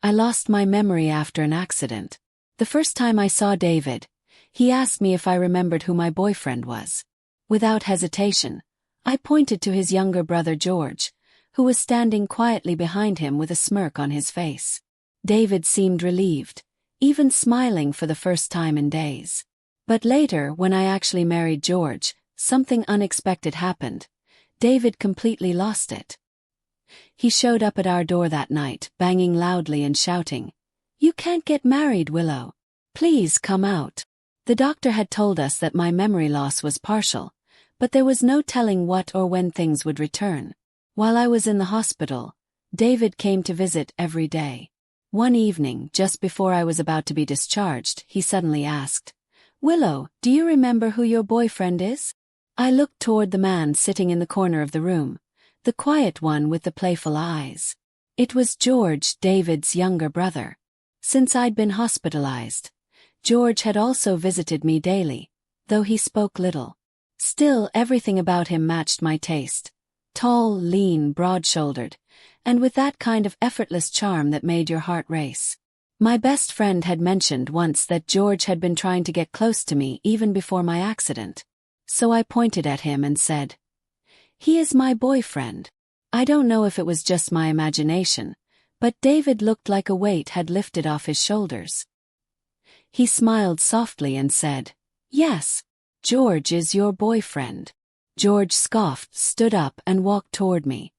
I lost my memory after an accident. The first time I saw David, he asked me if I remembered who my boyfriend was. Without hesitation, I pointed to his younger brother George, who was standing quietly behind him with a smirk on his face. David seemed relieved, even smiling for the first time in days. But later, when I actually married George, something unexpected happened. David completely lost it. He showed up at our door that night, banging loudly and shouting, "You can't get married, Willow. Please come out." The doctor had told us that my memory loss was partial, but there was no telling what or when things would return. While I was in the hospital, David came to visit every day. One evening, just before I was about to be discharged, he suddenly asked, "Willow, do you remember who your boyfriend is?" I looked toward the man sitting in the corner of the room, the quiet one with the playful eyes. It was George, David's younger brother. Since I'd been hospitalized, George had also visited me daily, though he spoke little. Still, everything about him matched my taste. Tall, lean, broad-shouldered, and with that kind of effortless charm that made your heart race. My best friend had mentioned once that George had been trying to get close to me even before my accident. So I pointed at him and said, "He is my boyfriend." I don't know if it was just my imagination, but David looked like a weight had lifted off his shoulders. He smiled softly and said, "Yes, George is your boyfriend." George scoffed, stood up, and walked toward me.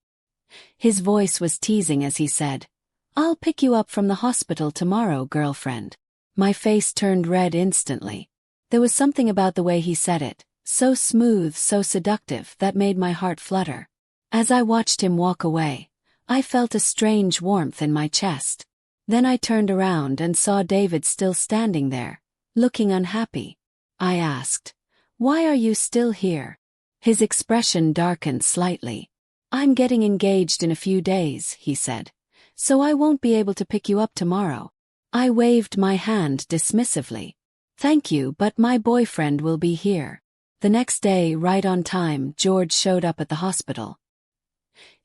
His voice was teasing as he said, "I'll pick you up from the hospital tomorrow, girlfriend." My face turned red instantly. There was something about the way he said it, so smooth, so seductive, that made my heart flutter. As I watched him walk away, I felt a strange warmth in my chest. Then I turned around and saw David still standing there, looking unhappy. I asked, "Why are you still here?" His expression darkened slightly. "I'm getting engaged in a few days," he said, "so I won't be able to pick you up tomorrow." I waved my hand dismissively. "Thank you, but my boyfriend will be here." The next day, right on time, George showed up at the hospital.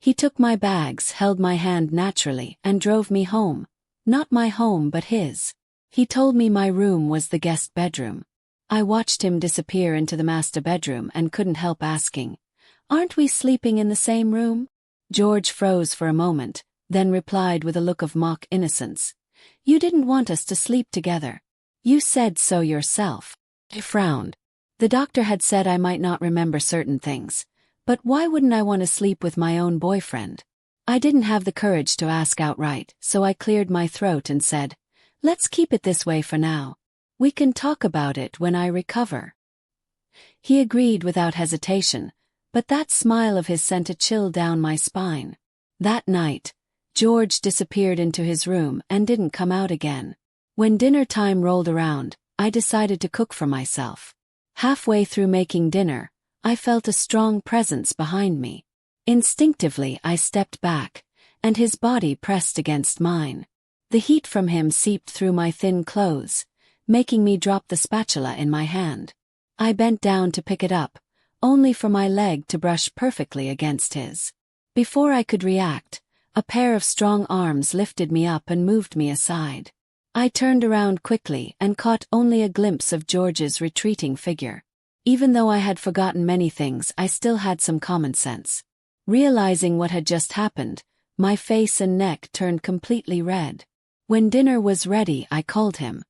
He took my bags, held my hand naturally, and drove me home. Not my home, but his. He told me my room was the guest bedroom. I watched him disappear into the master bedroom and couldn't help asking, "Aren't we sleeping in the same room?" George froze for a moment, then replied with a look of mock innocence, "You didn't want us to sleep together. You said so yourself." I frowned. The doctor had said I might not remember certain things, but why wouldn't I want to sleep with my own boyfriend? I didn't have the courage to ask outright, so I cleared my throat and said, "Let's keep it this way for now. We can talk about it when I recover." He agreed without hesitation, but that smile of his sent a chill down my spine. That night, George disappeared into his room and didn't come out again. When dinner time rolled around, I decided to cook for myself. Halfway through making dinner, I felt a strong presence behind me. Instinctively, I stepped back, and his body pressed against mine. The heat from him seeped through my thin clothes, making me drop the spatula in my hand. I bent down to pick it up, only for my leg to brush perfectly against his. Before I could react, a pair of strong arms lifted me up and moved me aside. I turned around quickly and caught only a glimpse of George's retreating figure. Even though I had forgotten many things, I still had some common sense. Realizing what had just happened, my face and neck turned completely red. When dinner was ready, I called him.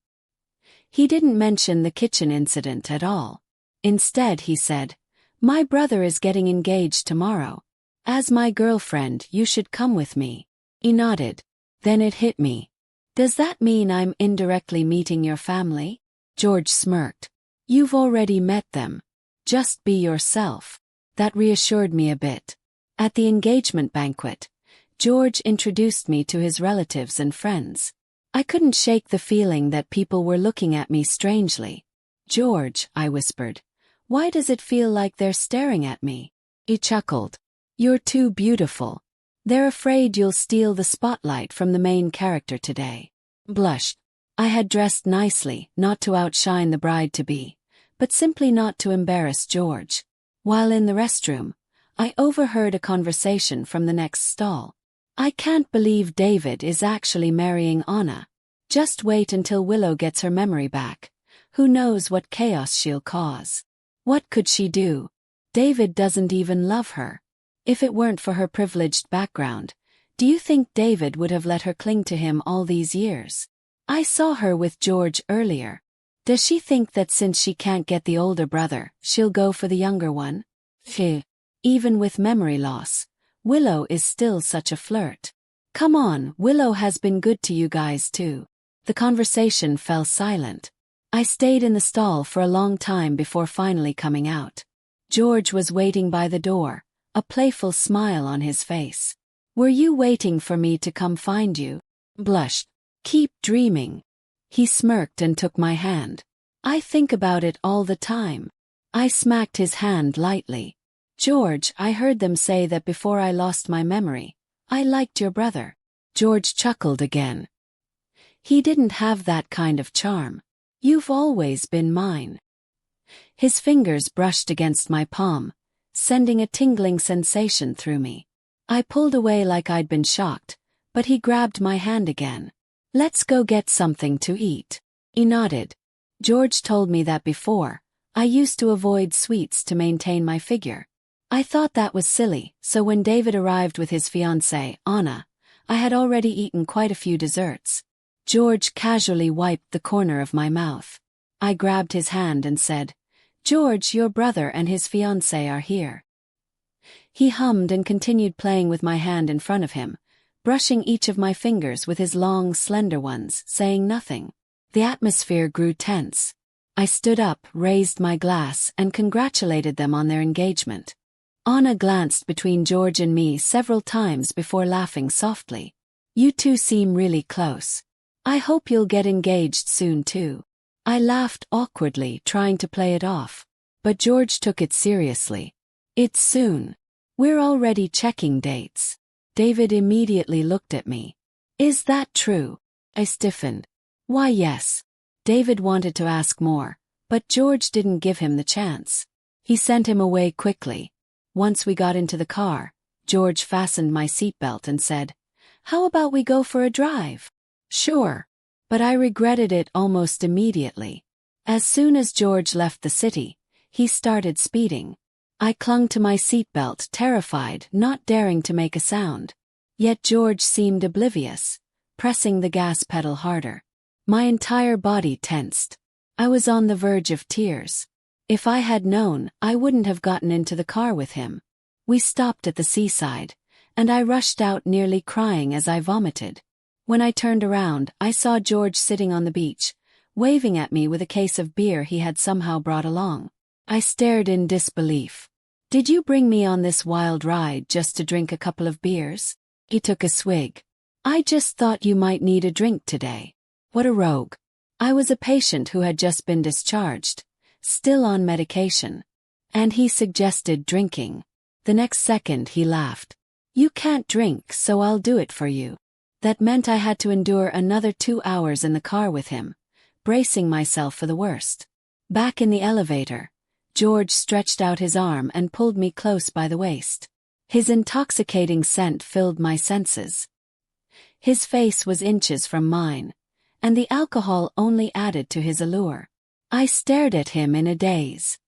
He didn't mention the kitchen incident at all. Instead, he said, "My brother is getting engaged tomorrow. As my girlfriend, you should come with me." He nodded. Then it hit me. "Does that mean I'm indirectly meeting your family?" George smirked. "You've already met them. Just be yourself." That reassured me a bit. At the engagement banquet, George introduced me to his relatives and friends. I couldn't shake the feeling that people were looking at me strangely. "George," I whispered, "why does it feel like they're staring at me?" He chuckled. "You're too beautiful. They're afraid you'll steal the spotlight from the main character today." Blushed. I had dressed nicely, not to outshine the bride-to-be, but simply not to embarrass George. While in the restroom, I overheard a conversation from the next stall. I can't believe David is actually marrying Anna. Just wait until Willow gets her memory back. Who knows what chaos she'll cause. What could she do? David doesn't even love her. If it weren't for her privileged background, do you think David would have let her cling to him all these years? I saw her with George earlier. Does she think that since she can't get the older brother, she'll go for the younger one? Phew. Even with memory loss, Willow is still such a flirt. Come on, Willow has been good to you guys too. The conversation fell silent. I stayed in the stall for a long time before finally coming out. George was waiting by the door, a playful smile on his face. Were you waiting for me to come find you? Blushed. Keep dreaming. He smirked and took my hand. I think about it all the time. I smacked his hand lightly. George, I heard them say that before I lost my memory, I liked your brother. George chuckled again. He didn't have that kind of charm. You've always been mine. His fingers brushed against my palm, sending a tingling sensation through me. I pulled away like I'd been shocked, but he grabbed my hand again. Let's go get something to eat. He nodded. George told me that before, I used to avoid sweets to maintain my figure. I thought that was silly, so when David arrived with his fiancée, Anna, I had already eaten quite a few desserts. George casually wiped the corner of my mouth. I grabbed his hand and said, George, your brother and his fiancée are here. He hummed and continued playing with my hand in front of him, brushing each of my fingers with his long, slender ones, saying nothing. The atmosphere grew tense. I stood up, raised my glass, and congratulated them on their engagement. Anna glanced between George and me several times before laughing softly. You two seem really close. I hope you'll get engaged soon too. I laughed awkwardly, trying to play it off. But George took it seriously. It's soon. We're already checking dates. David immediately looked at me. Is that true? I stiffened. Why yes. David wanted to ask more, but George didn't give him the chance. He sent him away quickly. Once we got into the car, George fastened my seatbelt and said, How about we go for a drive? Sure. But I regretted it almost immediately. As soon as George left the city, he started speeding. I clung to my seatbelt, terrified, not daring to make a sound. Yet George seemed oblivious, pressing the gas pedal harder. My entire body tensed. I was on the verge of tears. If I had known, I wouldn't have gotten into the car with him. We stopped at the seaside, and I rushed out nearly crying as I vomited. When I turned around, I saw George sitting on the beach, waving at me with a case of beer he had somehow brought along. I stared in disbelief. Did you bring me on this wild ride just to drink a couple of beers? He took a swig. I just thought you might need a drink today. What a rogue. I was a patient who had just been discharged, still on medication. And he suggested drinking. The next second he laughed. You can't drink, so I'll do it for you. That meant I had to endure another 2 hours in the car with him, bracing myself for the worst. Back in the elevator, George stretched out his arm and pulled me close by the waist. His intoxicating scent filled my senses. His face was inches from mine, and the alcohol only added to his allure. I stared at him in a daze.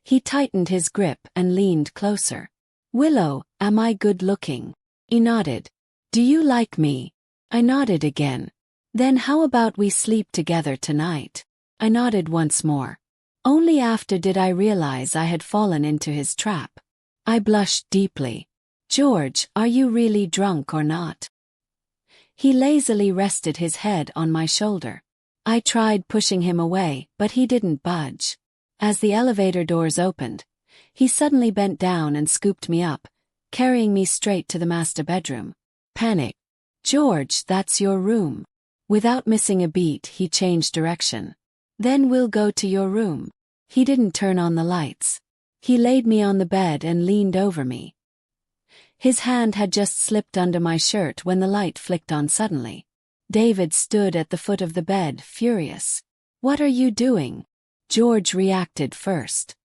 He tightened his grip and leaned closer. Willow, am I good looking? He nodded. Do you like me? I nodded again. Then how about we sleep together tonight? I nodded once more. Only after did I realize I had fallen into his trap. I blushed deeply. George, are you really drunk or not? He lazily rested his head on my shoulder. I tried pushing him away, but he didn't budge. As the elevator doors opened, he suddenly bent down and scooped me up, carrying me straight to the master bedroom. Panic. George, that's your room. Without missing a beat, he changed direction. Then we'll go to your room. He didn't turn on the lights. He laid me on the bed and leaned over me. His hand had just slipped under my shirt when the light flicked on suddenly. David stood at the foot of the bed, furious. What are you doing? George reacted first.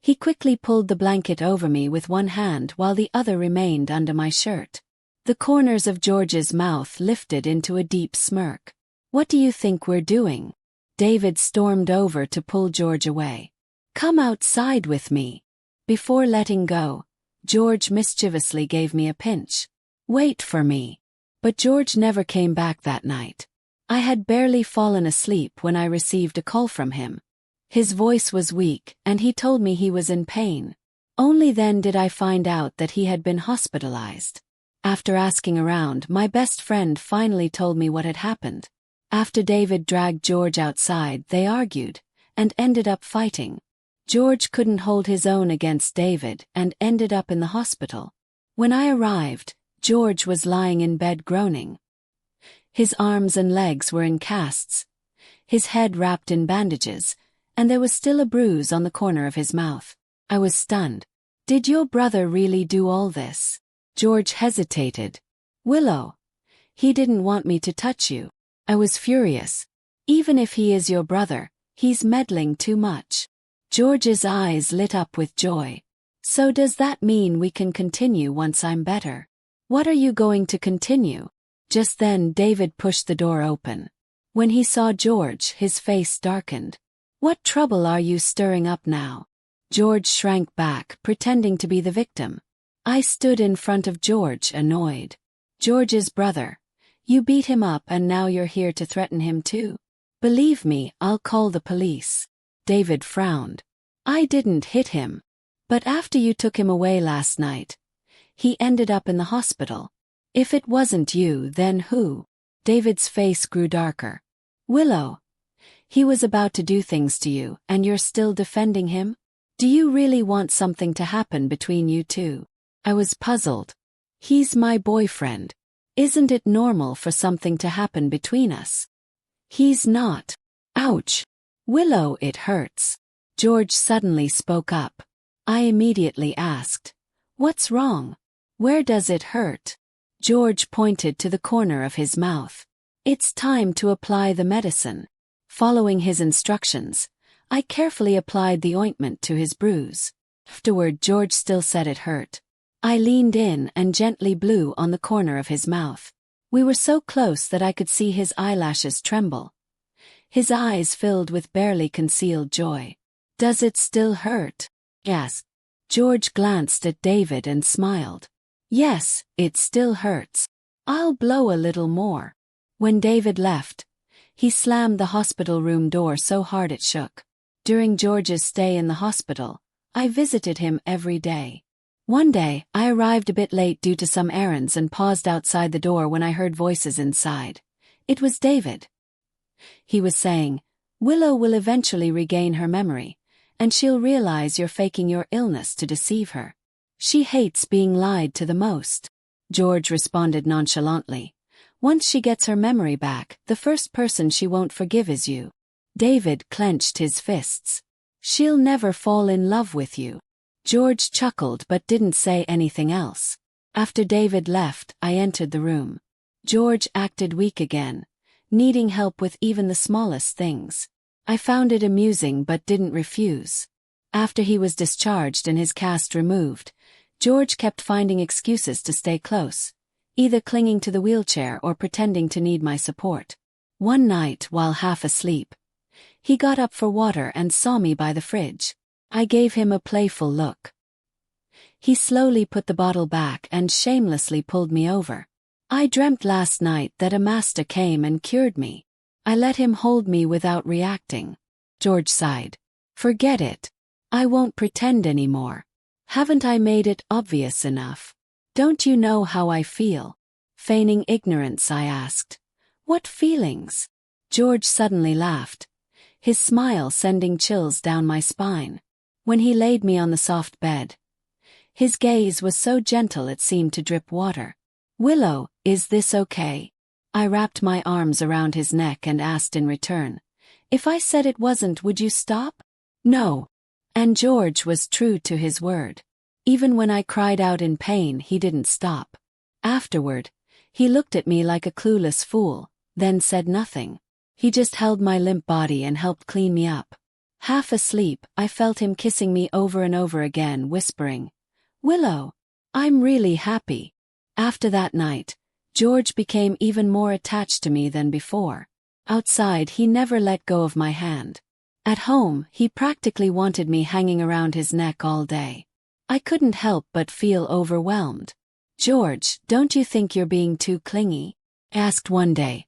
He quickly pulled the blanket over me with one hand while the other remained under my shirt. The corners of George's mouth lifted into a deep smirk. "What do you think we're doing?" David stormed over to pull George away. "Come outside with me." Before letting go, George mischievously gave me a pinch. "Wait for me." But George never came back that night. I had barely fallen asleep when I received a call from him. His voice was weak, and he told me he was in pain. Only then did I find out that he had been hospitalized. After asking around, my best friend finally told me what had happened. After David dragged George outside, they argued, and ended up fighting. George couldn't hold his own against David and ended up in the hospital. When I arrived, George was lying in bed groaning. His arms and legs were in casts, his head wrapped in bandages, and there was still a bruise on the corner of his mouth. I was stunned. "Did your brother really do all this?" George hesitated. "Willow, he didn't want me to touch you." I was furious. "Even if he is your brother, he's meddling too much." George's eyes lit up with joy. "So does that mean we can continue once I'm better?" "What are you going to continue?" Just then David pushed the door open. When he saw George, his face darkened. "What trouble are you stirring up now?" George shrank back, pretending to be the victim. I stood in front of George, annoyed. "George's brother. You beat him up and now you're here to threaten him too? Believe me, I'll call the police." David frowned. "I didn't hit him. But after you took him away last night, he ended up in the hospital. If it wasn't you, then who?" David's face grew darker. "Willow, he was about to do things to you, and you're still defending him? Do you really want something to happen between you two?" I was puzzled. "He's my boyfriend. Isn't it normal for something to happen between us?" "He's not." "Ouch. Willow, it hurts." George suddenly spoke up. I immediately asked, "What's wrong? Where does it hurt?" George pointed to the corner of his mouth. "It's time to apply the medicine." Following his instructions, I carefully applied the ointment to his bruise. Afterward, George still said it hurt. I leaned in and gently blew on the corner of his mouth. We were so close that I could see his eyelashes tremble. His eyes filled with barely concealed joy. "Does it still hurt?" "Yes." George glanced at David and smiled. "Yes, it still hurts. I'll blow a little more." When David left, he slammed the hospital room door so hard it shook. During George's stay in the hospital, I visited him every day. One day, I arrived a bit late due to some errands and paused outside the door when I heard voices inside. It was David. He was saying, "Willow will eventually regain her memory, and she'll realize you're faking your illness to deceive her. She hates being lied to the most." George responded nonchalantly. "Once she gets her memory back, the first person she won't forgive is you." David clenched his fists. "She'll never fall in love with you." George chuckled but didn't say anything else. After David left, I entered the room. George acted weak again, needing help with even the smallest things. I found it amusing but didn't refuse. After he was discharged and his cast removed, George kept finding excuses to stay close, either clinging to the wheelchair or pretending to need my support. One night, while half asleep, he got up for water and saw me by the fridge. I gave him a playful look. He slowly put the bottle back and shamelessly pulled me over. "I dreamt last night that a master came and cured me." I let him hold me without reacting. George sighed. "Forget it. I won't pretend anymore. Haven't I made it obvious enough? Don't you know how I feel?" Feigning ignorance, I asked, "What feelings?" George suddenly laughed, his smile sending chills down my spine. When he laid me on the soft bed, his gaze was so gentle it seemed to drip water. "Willow, is this okay?" I wrapped my arms around his neck and asked in return, "If I said it wasn't, would you stop?" "No." And George was true to his word. Even when I cried out in pain, he didn't stop. Afterward, he looked at me like a clueless fool, then said nothing. He just held my limp body and helped clean me up. Half asleep, I felt him kissing me over and over again, whispering, "Willow, I'm really happy." After that night, George became even more attached to me than before. Outside, he never let go of my hand. At home, he practically wanted me hanging around his neck all day. I couldn't help but feel overwhelmed. "George, don't you think you're being too clingy?" I asked one day.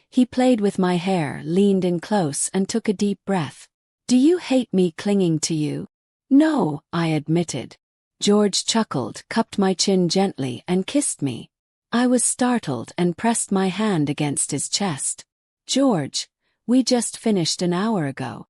He played with my hair, leaned in close, and took a deep breath. "Do you hate me clinging to you?" "No," I admitted. George chuckled, cupped my chin gently, and kissed me. I was startled and pressed my hand against his chest. "George, we just finished an hour ago."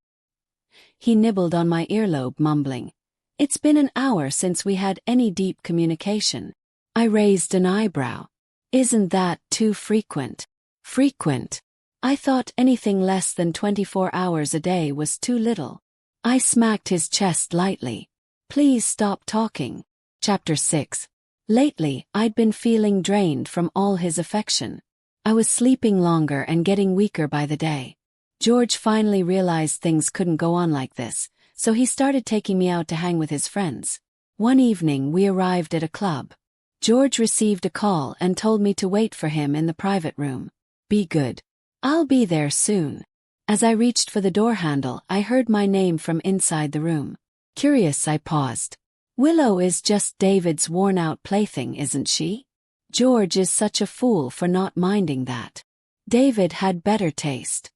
He nibbled on my earlobe, mumbling, "It's been an hour since we had any deep communication." I raised an eyebrow. "Isn't that too frequent?" "Frequent? I thought anything less than 24 hours a day was too little." I smacked his chest lightly. "Please stop talking." Chapter 6. Lately, I'd been feeling drained from all his affection. I was sleeping longer and getting weaker by the day. George finally realized things couldn't go on like this, so he started taking me out to hang with his friends. One evening, we arrived at a club. George received a call and told me to wait for him in the private room. "Be good. I'll be there soon." As I reached for the door handle, I heard my name from inside the room. Curious, I paused. "Willow is just David's worn-out plaything, isn't she? George is such a fool for not minding that. David had better taste.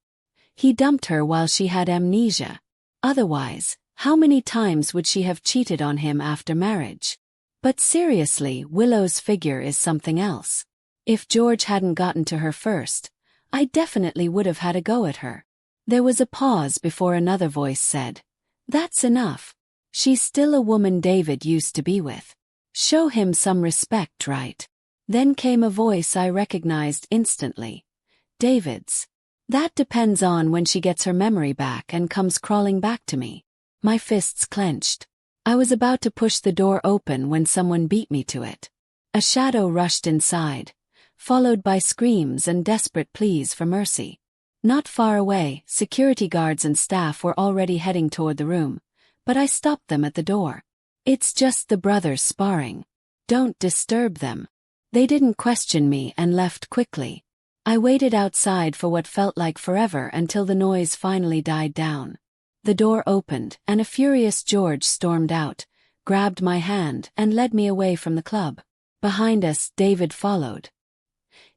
He dumped her while she had amnesia. Otherwise, how many times would she have cheated on him after marriage? But seriously, Willow's figure is something else. If George hadn't gotten to her first, I definitely would have had a go at her." There was a pause before another voice said, "That's enough. She's still a woman David used to be with. Show him some respect, right?" Then came a voice I recognized instantly. David's. "That depends on when she gets her memory back and comes crawling back to me." My fists clenched. I was about to push the door open when someone beat me to it. A shadow rushed inside, followed by screams and desperate pleas for mercy. Not far away, security guards and staff were already heading toward the room, but I stopped them at the door. "It's just the brothers sparring. Don't disturb them." They didn't question me and left quickly. I waited outside for what felt like forever until the noise finally died down. The door opened, and a furious George stormed out, grabbed my hand, and led me away from the club. Behind us, David followed.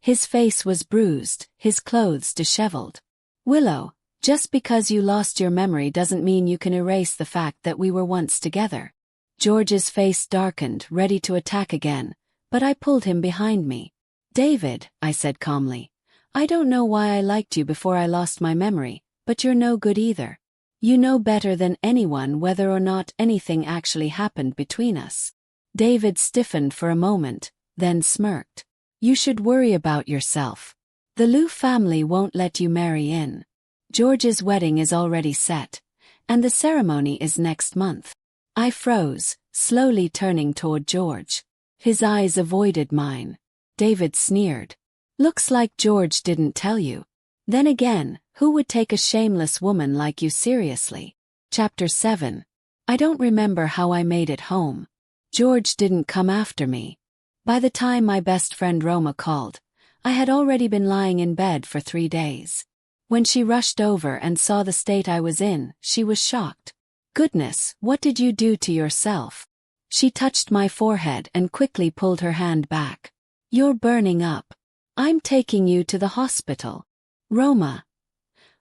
His face was bruised, his clothes disheveled. "Willow, just because you lost your memory doesn't mean you can erase the fact that we were once together." George's face darkened, ready to attack again, but I pulled him behind me. "David," I said calmly, "I don't know why I liked you before I lost my memory, but you're no good either. You know better than anyone whether or not anything actually happened between us." David stiffened for a moment, then smirked. "You should worry about yourself. The Liu family won't let you marry in. George's wedding is already set, and the ceremony is next month." I froze, slowly turning toward George. His eyes avoided mine. David sneered. "Looks like George didn't tell you. Then again, who would take a shameless woman like you seriously?" Chapter 7. I don't remember how I made it home. George didn't come after me. By the time my best friend Roma called, I had already been lying in bed for 3 days. When she rushed over and saw the state I was in, she was shocked. "Goodness, what did you do to yourself?" She touched my forehead and quickly pulled her hand back. "You're burning up. I'm taking you to the hospital." "Roma,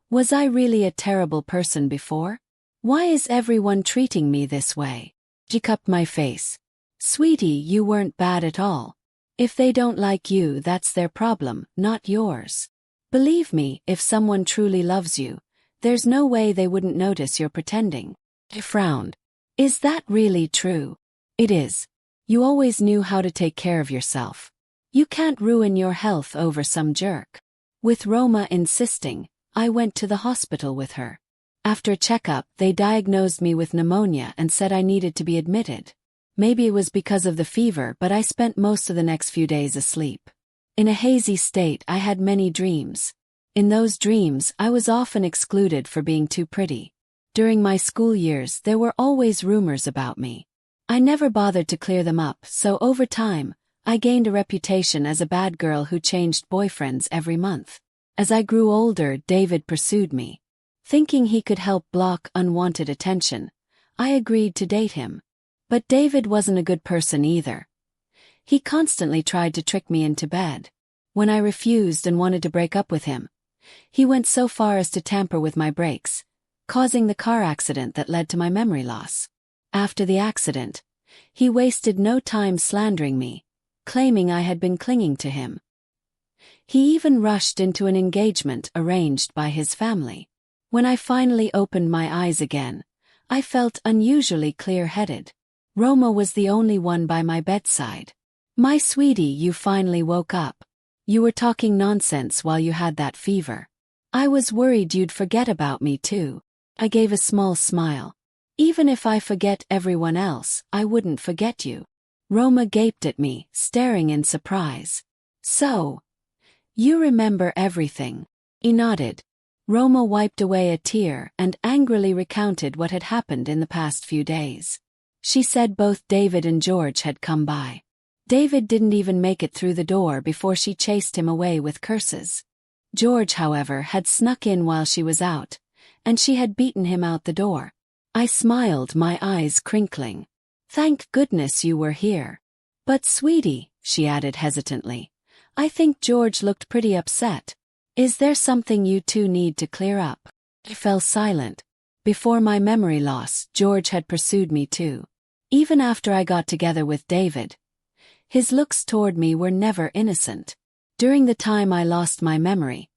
was I really a terrible person before? Why is everyone treating me this way?" She cupped my face. "Sweetie, you weren't bad at all. If they don't like you, that's their problem, not yours. Believe me, if someone truly loves you, there's no way they wouldn't notice you're pretending." I frowned. "Is that really true?" "It is. You always knew how to take care of yourself. You can't ruin your health over some jerk." With Roma insisting, I went to the hospital with her. After a checkup, they diagnosed me with pneumonia and said I needed to be admitted. Maybe it was because of the fever, but I spent most of the next few days asleep. In a hazy state, I had many dreams. In those dreams, I was often excluded for being too pretty. During my school years, there were always rumors about me. I never bothered to clear them up, so over time, I gained a reputation as a bad girl who changed boyfriends every month. As I grew older, David pursued me. Thinking he could help block unwanted attention, I agreed to date him. But David wasn't a good person either. He constantly tried to trick me into bed. When I refused and wanted to break up with him, he went so far as to tamper with my brakes, causing the car accident that led to my memory loss. After the accident, he wasted no time slandering me, claiming I had been clinging to him. He even rushed into an engagement arranged by his family. When I finally opened my eyes again, I felt unusually clear-headed. Roma was the only one by my bedside. "My sweetie, you finally woke up. You were talking nonsense while you had that fever. I was worried you'd forget about me too." I gave a small smile. "Even if I forget everyone else, I wouldn't forget you." Roma gaped at me, staring in surprise. "So, you remember everything?" He nodded. Roma wiped away a tear and angrily recounted what had happened in the past few days. She said both David and George had come by. David didn't even make it through the door before she chased him away with curses. George, however, had snuck in while she was out, and she had beaten him out the door. I smiled, my eyes crinkling. "Thank goodness you were here." "But sweetie," she added hesitantly, "I think George looked pretty upset. Is there something you two need to clear up?" I fell silent. Before my memory loss, George had pursued me too. Even after I got together with David, his looks toward me were never innocent. During the time I lost my memory,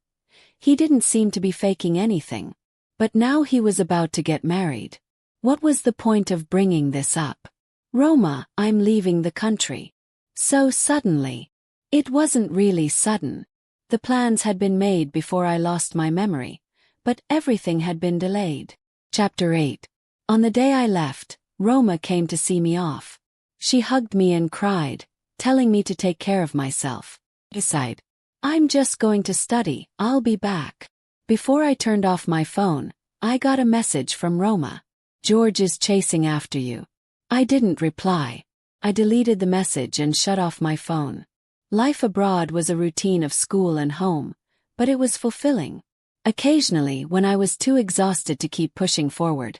he didn't seem to be faking anything. But now he was about to get married. What was the point of bringing this up? "Roma, I'm leaving the country." So suddenly. It wasn't really sudden. The plans had been made before I lost my memory, but everything had been delayed. Chapter 8. On the day I left, Roma came to see me off. She hugged me and cried, telling me to take care of myself. I sighed. "I'm just going to study, I'll be back." Before I turned off my phone, I got a message from Roma. "George is chasing after you." I didn't reply. I deleted the message and shut off my phone. Life abroad was a routine of school and home, but it was fulfilling. Occasionally, when I was too exhausted to keep pushing forward,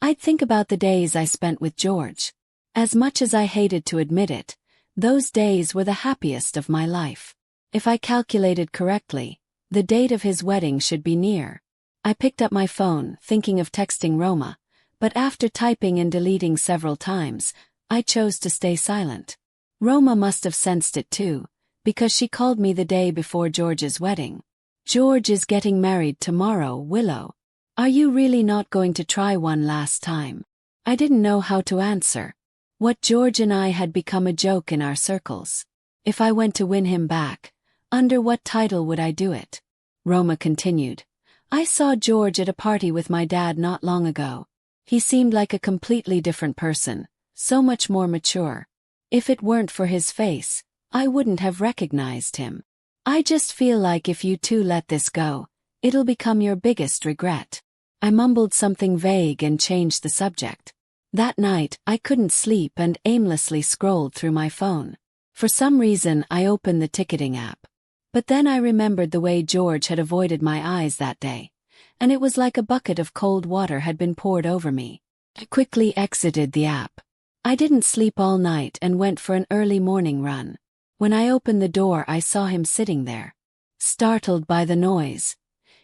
I'd think about the days I spent with George. As much as I hated to admit it, those days were the happiest of my life. If I calculated correctly, the date of his wedding should be near. I picked up my phone, thinking of texting Roma, but after typing and deleting several times, I chose to stay silent. Roma must have sensed it too, because she called me the day before George's wedding. "George is getting married tomorrow, Willow. Are you really not going to try one last time?" I didn't know how to answer. What George and I had become a joke in our circles. If I went to win him back, under what title would I do it? Roma continued. "I saw George at a party with my dad not long ago. He seemed like a completely different person, so much more mature. If it weren't for his face, I wouldn't have recognized him. I just feel like if you two let this go, it'll become your biggest regret." I mumbled something vague and changed the subject. That night, I couldn't sleep and aimlessly scrolled through my phone. For some reason, I opened the ticketing app. But then I remembered the way George had avoided my eyes that day, and it was like a bucket of cold water had been poured over me. I quickly exited the app. I didn't sleep all night and went for an early morning run. When I opened the door, I saw him sitting there. Startled by the noise,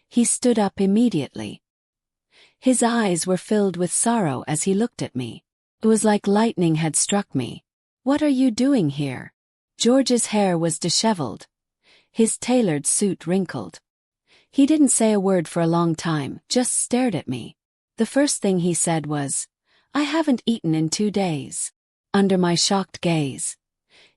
he stood up immediately. His eyes were filled with sorrow as he looked at me. It was like lightning had struck me. "What are you doing here?" George's hair was disheveled, his tailored suit wrinkled. He didn't say a word for a long time, just stared at me. The first thing he said was, "I haven't eaten in 2 days." Under my shocked gaze,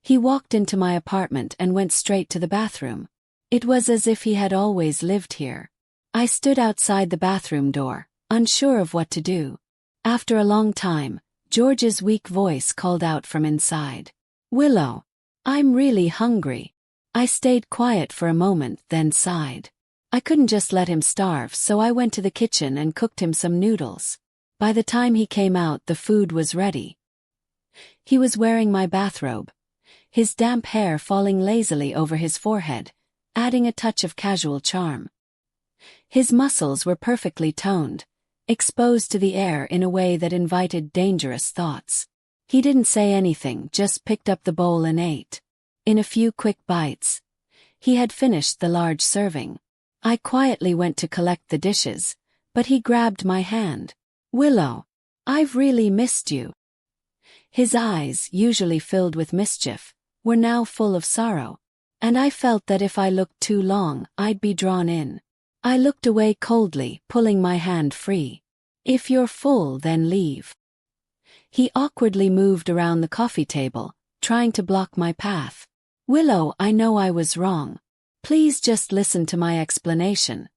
he walked into my apartment and went straight to the bathroom. It was as if he had always lived here. I stood outside the bathroom door, unsure of what to do. After a long time, George's weak voice called out from inside. "Willow, I'm really hungry." I stayed quiet for a moment, then sighed. I couldn't just let him starve, so I went to the kitchen and cooked him some noodles. By the time he came out, the food was ready. He was wearing my bathrobe. his damp hair falling lazily over his forehead, adding a touch of casual charm. His muscles were perfectly toned, exposed to the air in a way that invited dangerous thoughts. He didn't say anything, just picked up the bowl and ate. In a few quick bites, he had finished the large serving. I quietly went to collect the dishes, but he grabbed my hand. "Willow, I've really missed you." His eyes, usually filled with mischief, were now full of sorrow, and I felt that if I looked too long, I'd be drawn in. I looked away coldly, pulling my hand free. "If you're full, then leave." He awkwardly moved around the coffee table, trying to block my path. "Willow, I know I was wrong. Please just listen to my explanation."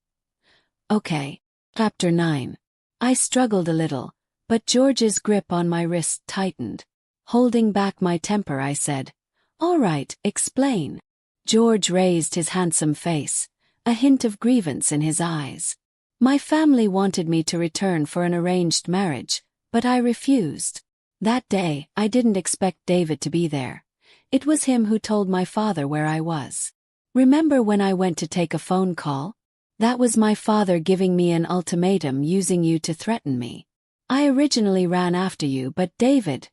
"Okay." Chapter 9. I struggled a little, but George's grip on my wrist tightened. Holding back my temper, I said, "All right, explain." George raised his handsome face, a hint of grievance in his eyes. "My family wanted me to return for an arranged marriage, but I refused. That day, I didn't expect David to be there. It was him who told my father where I was. Remember when I went to take a phone call? That was my father giving me an ultimatum, using you to threaten me. I originally ran after you, but David,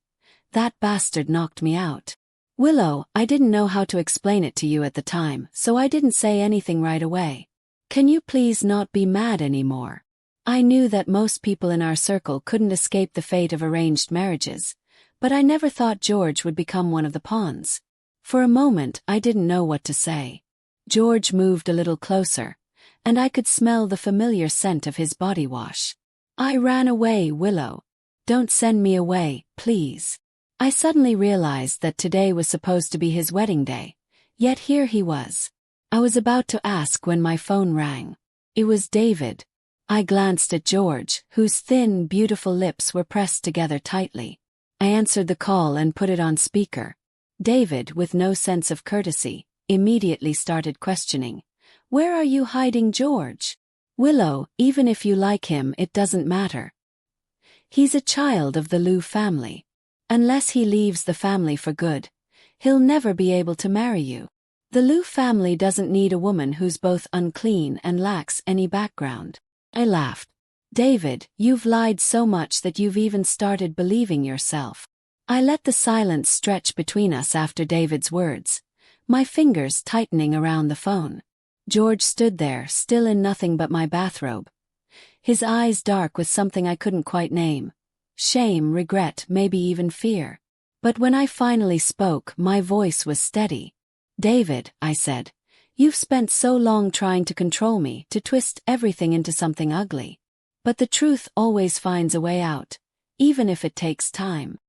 that bastard, knocked me out. Willow, I didn't know how to explain it to you at the time, so I didn't say anything right away. Can you please not be mad anymore? I knew that most people in our circle couldn't escape the fate of arranged marriages, but I never thought George would become one of the pawns. For a moment, I didn't know what to say. George moved a little closer, and I could smell the familiar scent of his body wash. I ran away, Willow. Don't send me away, please. I suddenly realized that today was supposed to be his wedding day, yet here he was. I was about to ask when my phone rang. It was David. I glanced at George, whose thin, beautiful lips were pressed together tightly. I answered the call and put it on speaker. David, with no sense of courtesy, immediately started questioning. "Where are you hiding George?" "Willow, even if you like him, it doesn't matter. He's a child of the Liu family. Unless he leaves the family for good, he'll never be able to marry you. The Liu family doesn't need a woman who's both unclean and lacks any background." I laughed. "David, you've lied so much that you've even started believing yourself." I let the silence stretch between us after David's words, my fingers tightening around the phone. George stood there, still in nothing but my bathrobe. His eyes dark with something I couldn't quite name. Shame, regret, maybe even fear. But when I finally spoke, my voice was steady. "David," I said, "you've spent so long trying to control me, to twist everything into something ugly. But the truth always finds a way out, even if it takes time."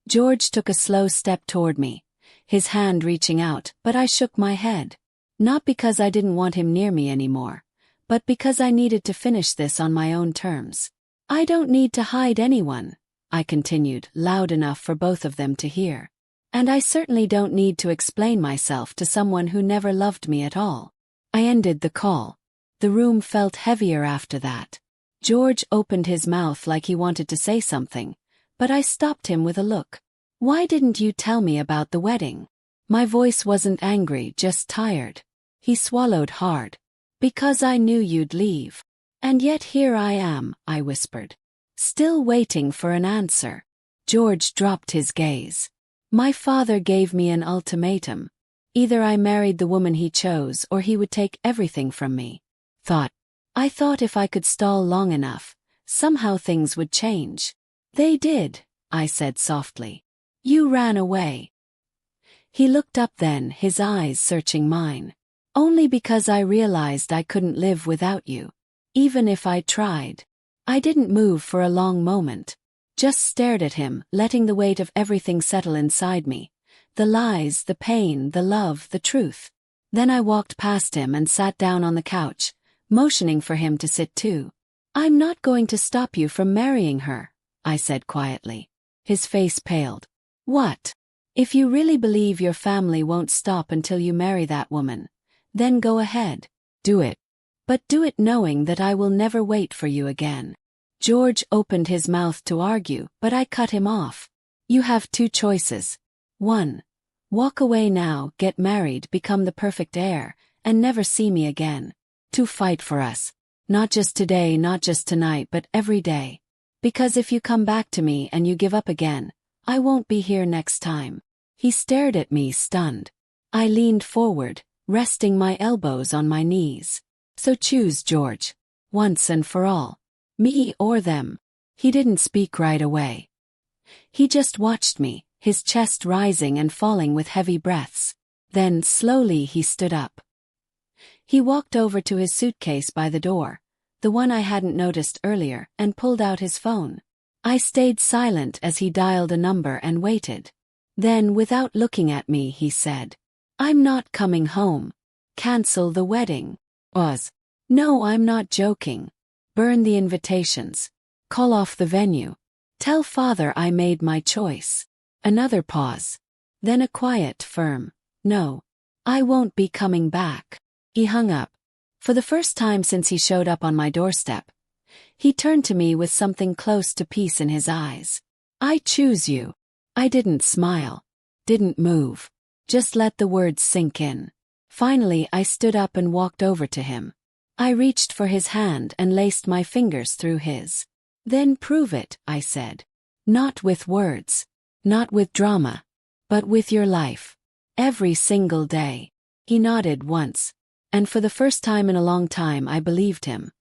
George took a slow step toward me, his hand reaching out, but I shook my head. Not because I didn't want him near me anymore, but because I needed to finish this on my own terms. "I don't need to hide anyone," I continued, loud enough for both of them to hear. "And I certainly don't need to explain myself to someone who never loved me at all." I ended the call. The room felt heavier after that. George opened his mouth like he wanted to say something, but I stopped him with a look. "Why didn't you tell me about the wedding?" My voice wasn't angry, just tired. He swallowed hard. "Because I knew you'd leave. And yet here I am," I whispered. "Still waiting for an answer." George dropped his gaze. "My father gave me an ultimatum. Either I married the woman he chose or he would take everything from me. I thought if I could stall long enough, somehow things would change. They did," I said softly. "You ran away." He looked up then, his eyes searching mine. "Only because I realized I couldn't live without you. Even if I tried." I didn't move for a long moment. Just stared at him, letting the weight of everything settle inside me. The lies, the pain, the love, the truth. Then I walked past him and sat down on the couch, motioning for him to sit too. "I'm not going to stop you from marrying her," I said quietly. His face paled. "What? If you really believe your family won't stop until you marry that woman, then go ahead. Do it. But do it knowing that I will never wait for you again." George opened his mouth to argue, but I cut him off. "You have two choices. 1. Walk away now, get married, become the perfect heir, and never see me again. To fight for us. Not just today, not just tonight, but every day. Because if you come back to me and you give up again, I won't be here next time." He stared at me, stunned. I leaned forward, resting my elbows on my knees. "So choose, George. Once and for all. Me or them." He didn't speak right away. He just watched me, his chest rising and falling with heavy breaths. Then, slowly, he stood up. He walked over to his suitcase by the door, the one I hadn't noticed earlier, and pulled out his phone. I stayed silent as he dialed a number and waited. Then, without looking at me, he said, "I'm not coming home. Cancel the wedding." "No, I'm not joking. Burn the invitations. Call off the venue. Tell father I made my choice." Another pause. Then a quiet, firm, "No. I won't be coming back." He hung up. For the first time since he showed up on my doorstep, he turned to me with something close to peace in his eyes. "I choose you." I didn't smile. Didn't move. Just let the words sink in. Finally, I stood up and walked over to him. I reached for his hand and laced my fingers through his. "Then prove it," I said. "Not with words. Not with drama. But with your life. Every single day." He nodded once. And for the first time in a long time I believed him.